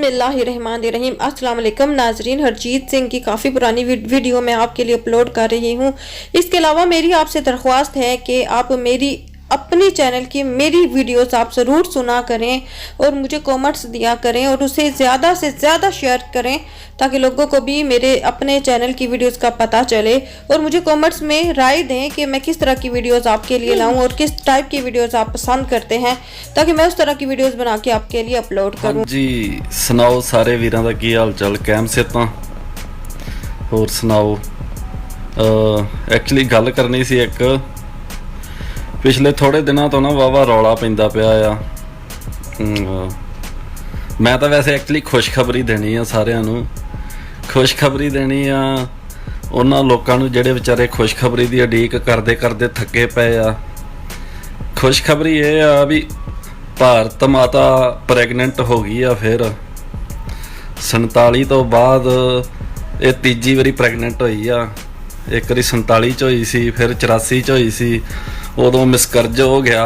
बिस्मिल्लाहिर्रहमानिर्रहीम। अस्सलाम वालेकुम नाजरीन, हरजीत सिंह की काफ़ी पुरानी वीडियो मैं आपके लिए अपलोड कर रही हूँ। इसके अलावा मेरी आपसे दरख्वास्त है कि आप मेरी अपने चैनल की मेरी वीडियोस आप ज़रूर सुना करें और मुझे कमेंट्स दिया करें और उसे ज़्यादा से ज़्यादा शेयर करें ताकि लोगों को भी मेरे अपने चैनल की वीडियोस का पता चले। और मुझे कमेंट्स में राय दें कि मैं किस तरह की वीडियोस आपके लिए लाऊं और किस टाइप की वीडियोस आप पसंद करते हैं ताकि मैं उस तरह की वीडियोस बना के आपके लिए अपलोड करूं। जी सुनाओ सारे वीरां दा की हाल चाल, कैम से तां होर सुनाओ। एक्चुअली गल करनी सी एक पिछले थोड़े दिनों तो ना वावा रौला पैंदा पिया आ। मैं तो वैसे एक्चुअली खुशखबरी देनी आ, सारिਆਂ ਨੂੰ खुशखबरी देनी आ उन्हां लोकां ਨੂੰ ਜਿਹੜੇ ਵਿਚਾਰੇ खुशखबरी ਦੀ ਉਡੀਕ ਕਰਦੇ ਕਰਦੇ ਥੱਕੇ ਪਏ ਆ। खुशखबरी ਇਹ ਆ ਵੀ ਭਾਰਤ ਮਾਤਾ ਪ੍ਰੈਗਨੈਂਟ ਹੋ ਗਈ ਆ ਫਿਰ 47 ਤੋਂ ਬਾਅਦ ਇਹ ਤੀਜੀ ਵਾਰੀ ਪ੍ਰੈਗਨੈਂਟ ਹੋਈ ਆ। ਇੱਕ ਵਾਰੀ 47 ਚ ਹੋਈ ਸੀ, ਫਿਰ 84 ਚ ਹੋਈ ਸੀ, ਉਦੋਂ ਮਿਸਕਰਜ ਹੋ ਗਿਆ,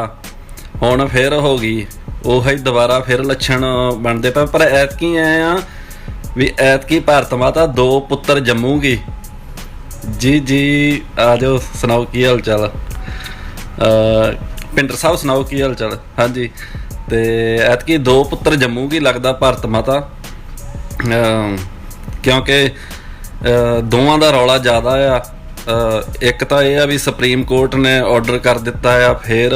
ਹੁਣ ਫਿਰ ਹੋ ਗਈ। ਉਹੀ ਦੁਬਾਰਾ ਫਿਰ ਲੱਛਣ ਬਣਦੇ ਪਏ। ਪਰ ਐਤਕੀ ਐ ਆ ਵੀ ਐਤਕੀ ਭਾਰਤ ਮਾਤਾ 2 ਪੁੱਤਰ ਜੰਮੂਗੀ। ਜੀ ਜੀ ਆ ਜਾਓ, ਸੁਣਾਓ ਕੀ ਹਾਲ ਚਾਲ। ਪਿੰਡਰ ਸਾਹਿਬ ਸੁਣਾਓ ਕੀ ਹਾਲ ਚਾਲ। ਹਾਂਜੀ, ਤੇ ਐਤਕੀ 2 ਪੁੱਤਰ ਜੰਮੂਗੀ ਲੱਗਦਾ ਭਾਰਤ ਮਾਤਾ, ਕਿਉਂਕਿ ਦੋਵਾਂ ਦਾ ਰੌਲਾ ਜ਼ਿਆਦਾ ਆ। ਇੱਕ ਤਾਂ ਇਹ ਆ ਵੀ ਸੁਪਰੀਮ ਕੋਰਟ ਨੇ ਆਰਡਰ ਕਰ ਦਿੱਤਾ ਆ ਫਿਰ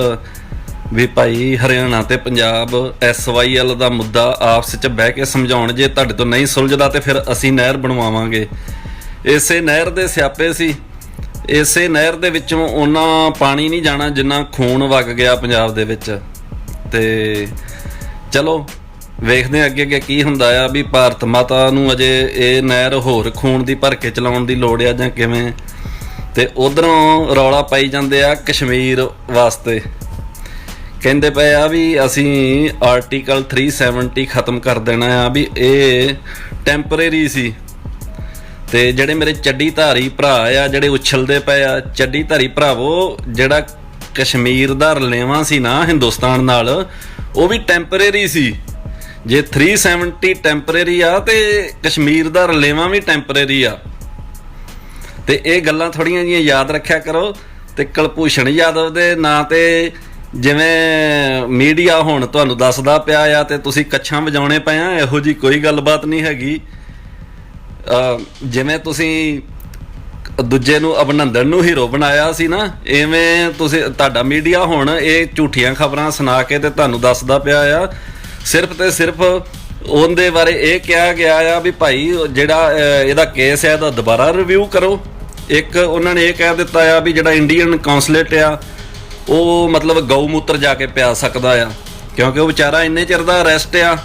ਵੀ ਭਾਈ ਹਰਿਆਣਾ ਤੇ ਪੰਜਾਬ SYL ਦਾ ਮੁੱਦਾ ਆਪਸ 'ਚ ਬਹਿ ਕੇ ਸਮਝਾਉਣ, ਜੇ ਤੁਹਾਡੇ ਤੋਂ ਨਹੀਂ ਸੁਲਝਦਾ ਤੇ ਫਿਰ ਅਸੀਂ ਨਹਿਰ ਬਣਵਾਵਾਂਗੇ। ਇਸੇ ਨਹਿਰ ਦੇ ਸਿਆਪੇ ਸੀ, ਇਸੇ ਨਹਿਰ ਦੇ ਵਿੱਚੋਂ ਉਹਨਾਂ ਪਾਣੀ ਨਹੀਂ ਜਾਣਾ ਜਿੰਨਾ ਖੂਨ ਵਗ ਗਿਆ ਪੰਜਾਬ ਦੇ ਵਿੱਚ। ਤੇ ਚਲੋ ਵੇਖਦੇ ਅੱਗੇ ਅੱਗੇ ਕੀ ਹੁੰਦਾ ਆ ਵੀ ਭਾਰਤ ਮਾਤਾ ਨੂੰ ਅਜੇ ਇਹ ਨਹਿਰ ਹੋਰ ਖੂਨ ਦੀ ਭਰ ਕੇ ਚਲਾਉਣ ਦੀ ਲੋੜ ਆ ਜਾਂ ਕਿਵੇਂ। ਤੇ ਉਧਰੋਂ ਰੌਲਾ ਪਾਈ ਜਾਂਦੇ ਆ ਕਸ਼ਮੀਰ ਵਾਸਤੇ, ਕਹਿੰਦੇ ਪਏ ਆ ਵੀ ਅਸੀਂ ਆਰਟੀਕਲ 370 ਖਤਮ ਕਰ ਦੇਣਾ ਆ, ਵੀ ਇਹ ਟੈਂਪਰੇਰੀ ਸੀ। ਤੇ ਜਿਹੜੇ ਮੇਰੇ ਚੱਡੀ ਧਾਰੀ ਭਰਾ ਆ ਜਿਹੜੇ ਉਛਲਦੇ ਪਏ ਆ, ਚੱਡੀ ਧਾਰੀ ਭਰਾਵੋ, ਜਿਹੜਾ ਕਸ਼ਮੀਰ ਦਾ ਰਲੇਵਾਂ ਸੀ ਨਾ ਹਿੰਦੁਸਤਾਨ ਨਾਲ, ਉਹ ਵੀ ਟੈਂਪਰੇਰੀ ਸੀ। ਜੇ 370 ਟੈਂਪਰੇਰੀ ਆ ਤੇ ਕਸ਼ਮੀਰ ਦਾ ਰਲੇਵਾਂ ਵੀ ਟੈਂਪਰੇਰੀ ਆ। ਤੇ ਇਹ ਗੱਲਾਂ ਥੋੜ੍ਹੀਆਂ ਜਿਹੀਆਂ ਯਾਦ ਰੱਖਿਆ ਕਰੋ। ਤੇ ਕੁਲਭੂਸ਼ਣ ਯਾਦਵ ਦੇ ਨਾਂ ਤੇ ਜਿਵੇਂ ਮੀਡੀਆ ਹੁਣ ਤੁਹਾਨੂੰ ਦੱਸਦਾ ਪਿਆ ਆ ਤੇ ਤੁਸੀਂ ਕੱਛਾਂ ਵਜਾਉਣੇ ਪਏ ਆ, ਇਹੋ ਜਿਹੀ ਕੋਈ ਗੱਲਬਾਤ ਨਹੀਂ ਹੈਗੀ। ਜਿਵੇਂ ਤੁਸੀਂ ਦੂਜੇ ਨੂੰ ਅਭਿਨੰਦਨ ਨੂੰ ਹੀਰੋ ਬਣਾਇਆ ਸੀ ਨਾ, ਇਵੇਂ ਤੁਸੀਂ ਤੁਹਾਡਾ ਮੀਡੀਆ ਹੁਣ ਇਹ ਝੂਠੀਆਂ ਖਬਰਾਂ ਸੁਣਾ ਕੇ ਤੇ ਤੁਹਾਨੂੰ ਦੱਸਦਾ ਪਿਆ ਆ। ਸਿਰਫ ਤੇ ਸਿਰਫ ਉਹਦੇ ਬਾਰੇ ਇਹ ਕਿਹਾ ਗਿਆ ਆ ਵੀ ਭਾਈ ਜਿਹੜਾ ਇਹਦਾ ਕੇਸ ਹੈ ਇਹਦਾ ਦੁਬਾਰਾ ਰਿਵਿਊ ਕਰੋ। ਇੱਕ ਉਹਨਾਂ ਨੇ ਇਹ ਕਹਿ ਦਿੱਤਾ ਆ ਵੀ ਜਿਹੜਾ ਇੰਡੀਅਨ ਕੌਂਸਲੇਟ ਆ ਉਹ ਮਤਲਬ ਗਊ ਮੂਤਰ ਜਾ ਕੇ ਪਿਆ ਸਕਦਾ ਆ, ਕਿਉਂਕਿ ਉਹ ਵਿਚਾਰਾ ਇੰਨੇ ਚਿਰ ਦਾ ਅਰੈਸਟ ਆ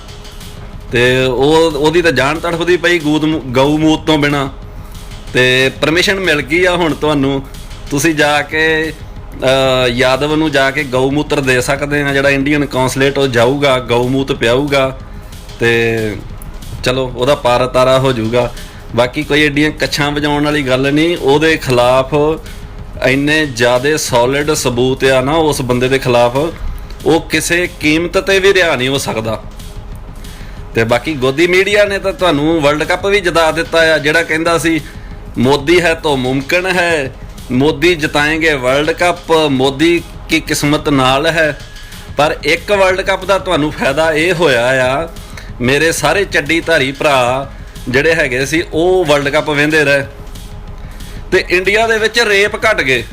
ਤੇ ਉਹਦੀ ਤਾਂ ਜਾਨ ਤੜਫਦੀ ਪਈ ਗਊ ਮੂਤ ਤੋਂ ਬਿਨਾਂ। ਤੇ ਪਰਮਿਸ਼ਨ ਮਿਲ ਗਈ ਆ ਹੁਣ ਤੁਹਾਨੂੰ, ਤੁਸੀਂ ਜਾ ਕੇ ਯਾਦਵ ਨੂੰ ਜਾ ਕੇ ਗਊ ਮੂਤਰ ਦੇ ਸਕਦੇ ਆ। ਜਿਹੜਾ ਇੰਡੀਅਨ ਕੌਂਸਲੇਟ ਉਹ ਜਾਊਗਾ, ਗਊ ਮੂਤ ਪਿਆਊਗਾ ਤੇ ਚਲੋ ਉਹਦਾ ਪਾਰਾ ਤਾਰਾ ਹੋ ਜਾਊਗਾ। ਬਾਕੀ ਕੋਈ ਐਡੀਆਂ ਕੱਛਾਂ ਵਜਾਉਣ ਵਾਲੀ ਗੱਲ ਨਹੀਂ। ਉਹਦੇ ਖਿਲਾਫ ਇੰਨੇ ਜ਼ਿਆਦਾ ਸੋਲਿਡ ਸਬੂਤ ਆ ਨਾ ਉਸ ਬੰਦੇ ਦੇ ਖਿਲਾਫ, ਉਹ ਕਿਸੇ ਕੀਮਤ ਤੇ ਵੀ ਰਿਹਾ ਨਹੀਂ ਹੋ ਸਕਦਾ। ਤੇ ਬਾਕੀ ਗੋਦੀ ਮੀਡੀਆ ਨੇ ਤਾਂ ਤੁਹਾਨੂੰ ਵਰਲਡ ਕੱਪ ਵੀ ਜਿਤਾ ਦਿੱਤਾ ਆ। ਜਿਹੜਾ ਕਹਿੰਦਾ ਸੀ ਮੋਦੀ ਹੈ ਤਾਂ ਮੁਮਕਿਨ ਹੈ, ਮੋਦੀ ਜਿਤਾਏਂਗੇ ਵਰਲਡ ਕੱਪ, ਮੋਦੀ ਕੀ ਕਿਸਮਤ ਨਾਲ ਹੈ। ਪਰ ਇੱਕ ਵਰਲਡ ਕੱਪ ਦਾ ਤੁਹਾਨੂੰ ਫਾਇਦਾ ਇਹ ਹੋਇਆ ਆ, ਮੇਰੇ ਸਾਰੇ ਚੱਡੀ ਧਾਰੀ ਭਰਾ ਜਿਹੜੇ ਹੈਗੇ ਸੀ ਉਹ ਵਰਲਡ ਕੱਪ ਵੇਂਦੇ ਰਹੇ ਤੇ ਇੰਡੀਆ ਦੇ ਵਿੱਚ ਰੇਪ ਘਟ ਗਏ।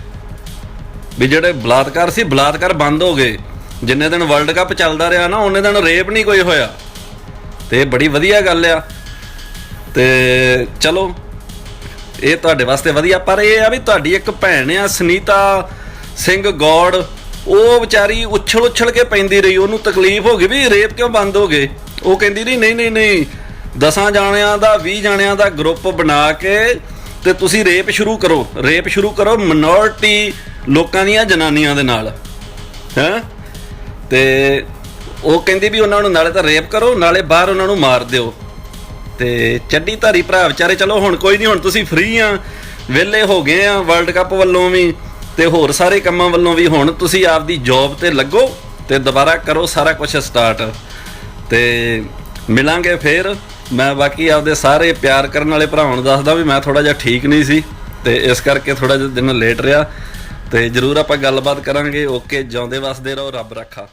ਵੀ ਜਿਹੜੇ ਬਲਾਤਕਾਰ ਸੀ, ਬਲਾਤਕਾਰ ਬੰਦ ਹੋ ਗਏ। ਜਿੰਨੇ ਦਿਨ ਵਰਲਡ ਕੱਪ ਚੱਲਦਾ ਰਿਹਾ ਨਾ ਉਹਨੇ ਦਿਨ ਰੇਪ ਨਹੀਂ ਕੋਈ ਹੋਇਆ ਤੇ ਬੜੀ ਵਧੀਆ ਗੱਲ ਆ। ਤੇ ਚਲੋ ਇਹ ਤੁਹਾਡੇ ਵਾਸਤੇ ਵਧੀਆ। ਪਰ ਇਹ ਆ ਵੀ ਤੁਹਾਡੀ ਇੱਕ ਭੈਣ ਆ ਸੁਨੀਤਾ ਸਿੰਘ ਗੌੜ, ਉਹ ਵਿਚਾਰੀ ਉਛਲ ਕੇ ਪੈਂਦੀ ਰਹੀ, ਉਹਨੂੰ ਤਕਲੀਫ ਹੋ ਗਈ ਵੀ ਰੇਪ ਕਿਉਂ ਬੰਦ ਹੋ ਗਏ। ਉਹ ਕਹਿੰਦੀ ਰਹੀ ਨਹੀਂ 10 ਜਾਣਿਆਂ ਦਾ 20 ਜਾਣਿਆਂ ਦਾ ਗਰੁੱਪ ਬਣਾ ਕੇ ਤੇ ਤੁਸੀਂ ਰੇਪ ਸ਼ੁਰੂ ਕਰੋ ਮਿਨੋਰਟੀ ਲੋਕਾਂ ਦੀਆਂ ਜਨਾਨੀਆਂ ਦੇ ਨਾਲ ਹੈਂ। ਤੇ ਉਹ ਕਹਿੰਦੀ ਵੀ ਉਹਨਾਂ ਨੂੰ ਨਾਲੇ ਤਾਂ ਰੇਪ ਕਰੋ ਨਾਲੇ ਬਾਹਰ ਉਹਨਾਂ ਨੂੰ ਮਾਰ ਦਿਓ। ਤੇ ਚੱਡੀ ਧਾਰੀ ਭਰਾ ਵਿਚਾਰੇ ਚਲੋ ਹੁਣ ਕੋਈ ਨਹੀਂ, ਹੁਣ ਤੁਸੀਂ ਫ੍ਰੀ ਆ, ਵਿਹਲੇ ਹੋ ਗਏ ਆ ਵਰਲਡ ਕੱਪ ਵੱਲੋਂ ਵੀ ਤੇ ਹੋਰ ਸਾਰੇ ਕੰਮਾਂ ਵੱਲੋਂ ਵੀ। ਹੁਣ ਤੁਸੀਂ ਆਪਦੀ ਜੌਬ ਤੇ ਲੱਗੋ ਤੇ ਦੁਬਾਰਾ ਕਰੋ ਸਾਰਾ ਕੁਝ ਸਟਾਰਟ। ਤੇ ਮਿਲਾਂਗੇ ਫਿਰ। ਮੈਂ ਬਾਕੀ ਆਪਦੇ ਸਾਰੇ ਪਿਆਰ ਕਰਨ ਵਾਲੇ ਭਰਾਵਾਂ ਨੂੰ ਦੱਸਦਾ ਵੀ ਮੈਂ ਥੋੜਾ ਜਿਹਾ ਠੀਕ ਨਹੀਂ ਸੀ ਤੇ ਇਸ ਕਰਕੇ ਥੋੜਾ ਜਿਹਾ ਦਿਨ ਲੇਟ ਰਿਹਾ, ਤੇ ਜ਼ਰੂਰ ਆਪਾਂ ਗੱਲਬਾਤ ਕਰਾਂਗੇ। ਓਕੇ, ਜਿਉਂਦੇ ਵਸਦੇ ਰਹੋ, ਰੱਬ ਰੱਖਾ।